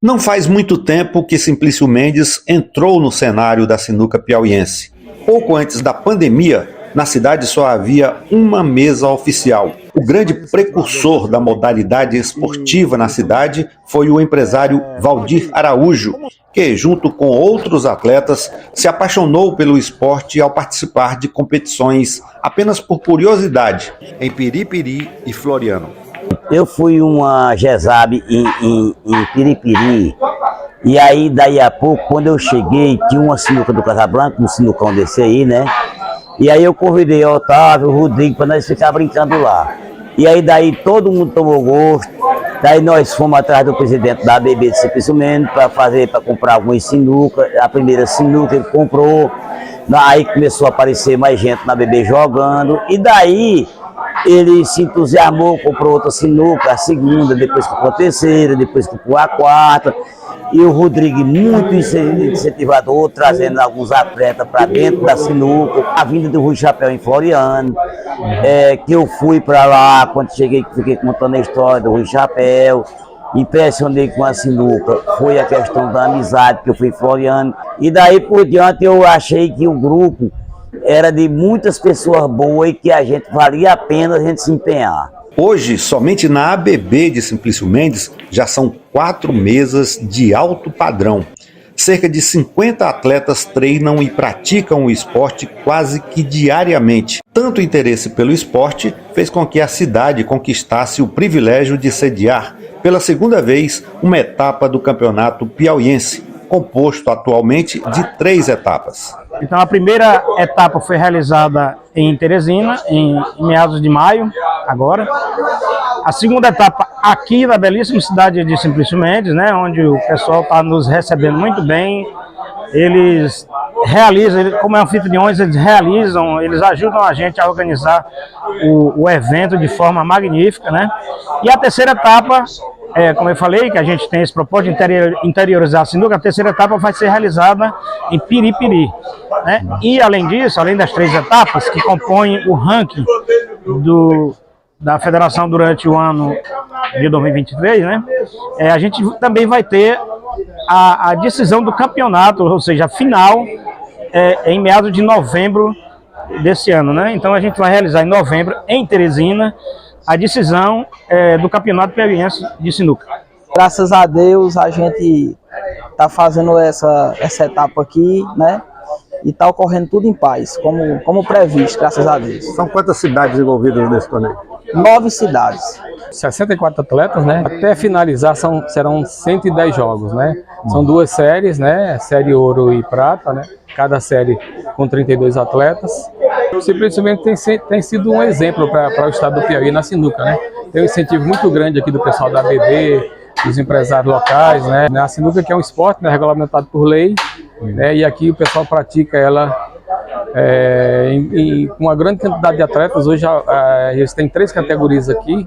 Não faz muito tempo que Simplício Mendes entrou no cenário da sinuca piauiense. Pouco antes da pandemia, na cidade só havia uma mesa oficial. O grande precursor da modalidade esportiva na cidade foi o empresário Valdir Araújo, que, junto com outros atletas, se apaixonou pelo esporte ao participar de competições apenas por curiosidade, em Piripiri e Floriano. Eu fui uma GESAB em Piripiri, e aí daí a pouco, quando eu cheguei, tinha uma sinuca do Casablanca, um sinucão desse aí, né? E aí eu convidei o Otávio, o Rodrigo, para nós ficar brincando lá. E aí daí todo mundo tomou gosto, daí nós fomos atrás do presidente da ABB de Simplício Mendes para comprar algumas sinucas. A primeira sinuca ele comprou, aí começou a aparecer mais gente na ABB jogando, e daí ele se entusiasmou, comprou outra sinuca, a segunda, depois comprou a terceira, depois comprou a quarta. E o Rodrigo, muito incentivador, trazendo alguns atletas para dentro da sinuca. A vinda do Rui Chapéu em Floriano, que eu fui para lá, quando cheguei, fiquei contando a história do Rui Chapéu. Impressionei com a sinuca, foi a questão da amizade, que eu fui em Floriano. E daí por diante eu achei que o grupo era de muitas pessoas boas e que a gente valia a pena a gente se empenhar. Hoje, somente na ABB de Simplício Mendes, já são 4 mesas de alto padrão. Cerca de 50 atletas treinam e praticam o esporte quase que diariamente. Tanto interesse pelo esporte fez com que a cidade conquistasse o privilégio de sediar, pela segunda vez, uma etapa do Campeonato Piauiense, composto atualmente de 3 etapas. Então a primeira etapa foi realizada em Teresina, em meados de maio, agora. A segunda etapa aqui na belíssima cidade de Simplício Mendes, né, onde o pessoal está nos recebendo muito bem. Eles realizam, como anfitriões, eles ajudam a gente a organizar o evento de forma magnífica, né? E a terceira etapa, como eu falei, que a gente tem esse propósito de interiorizar a sinuca, a terceira etapa vai ser realizada em Piripiri, né? E além disso, além das 3 etapas que compõem o ranking da federação durante o ano de 2023, né? A gente também vai ter a decisão do campeonato, ou seja, a final, em meados de novembro desse ano, né? Então a gente vai realizar em novembro, em Teresina, a decisão do Campeonato Piauiense de Sinuca. Graças a Deus a gente está fazendo essa etapa aqui, né? E está ocorrendo tudo em paz, como previsto, graças a Deus. São quantas cidades envolvidas nesse torneio? 9 cidades. 64 atletas, né? Até finalizar serão 110 jogos, né? São 2 séries, né? Série ouro e prata, né? Cada série com 32 atletas. Simplesmente tem sido um exemplo para o estado do Piauí na sinuca, né? Tem um incentivo muito grande aqui do pessoal da ABB, dos empresários locais, né? A sinuca, que é um esporte, né, regulamentado por lei, né? E aqui o pessoal pratica ela com uma grande quantidade de atletas. Hoje eles têm 3 categorias aqui,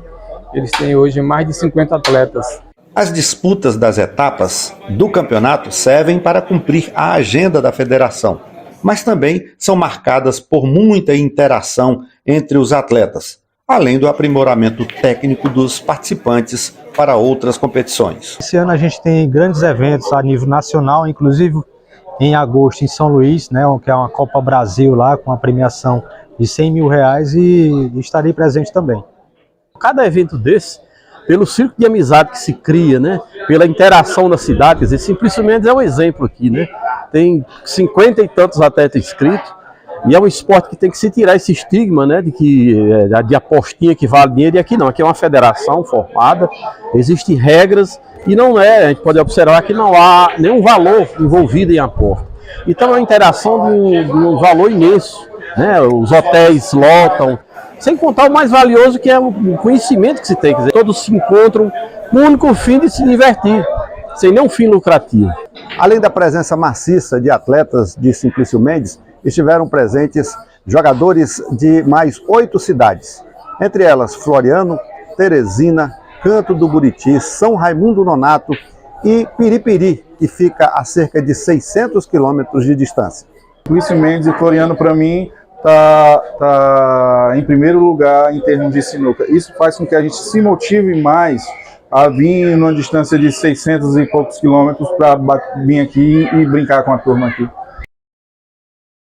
eles têm hoje mais de 50 atletas. As disputas das etapas do campeonato servem para cumprir a agenda da federação, mas também são marcadas por muita interação entre os atletas, além do aprimoramento técnico dos participantes para outras competições. Esse ano a gente tem grandes eventos a nível nacional, inclusive em agosto em São Luís, né, que é uma Copa Brasil lá, com a premiação de R$100 mil, e estarei presente também. Cada evento desse, pelo círculo de amizade que se cria, né, pela interação na cidade, quer dizer, Simplício Mendes é um exemplo aqui, né? Tem 50 e tantos atletas inscritos, e é um esporte que tem que se tirar esse estigma, né, de apostinha que vale dinheiro, e aqui não, aqui é uma federação formada, existem regras, e a gente pode observar que não há nenhum valor envolvido em aposta. Então é uma interação de um valor imenso, né? Os hotéis lotam, sem contar o mais valioso, que é o conhecimento que se tem, quer dizer, todos se encontram com o único fim de se divertir, sem nenhum fim lucrativo. Além da presença maciça de atletas de Simplício Mendes, estiveram presentes jogadores de mais 8 cidades, entre elas Floriano, Teresina, Canto do Buriti, São Raimundo Nonato e Piripiri, que fica a cerca de 600 quilômetros de distância. Simplício Mendes e Floriano, para mim, tá em primeiro lugar em termos de sinuca. Isso faz com que a gente se motive mais a vir numa distância de 600 e poucos quilômetros para vir aqui e brincar com a turma aqui.